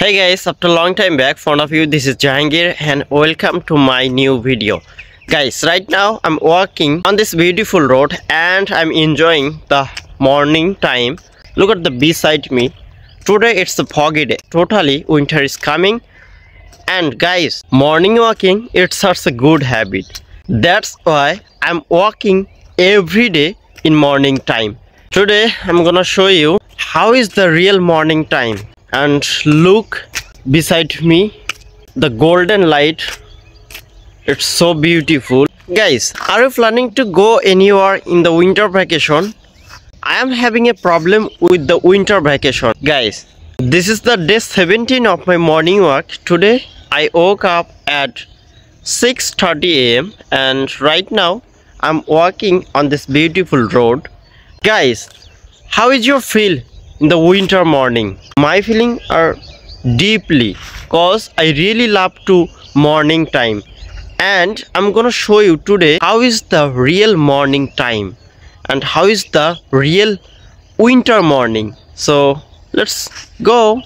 Hey guys, after a long time back, front of you, this is Jahangir and welcome to my new video. Guys, right now I'm walking on this beautiful road and I'm enjoying the morning time. Look at the beside me. Today it's a foggy day. Totally winter is coming. And guys, morning walking, it's such a good habit. That's why I'm walking every day in morning time. Today I'm gonna show you how is the real morning time. And look beside me, the golden light. It's so beautiful. Guys, are you planning to go anywhere in the winter vacation? I am having a problem with the winter vacation. Guys, this is the day 17 of my morning walk. Today I woke up at 6:30 a.m. and right now I'm walking on this beautiful road. Guys, how is your feel in the winter morning? My feeling are deeply cause I really love to morning time, and I'm gonna show you today how is the real morning time and how is the real winter morning. So let's go.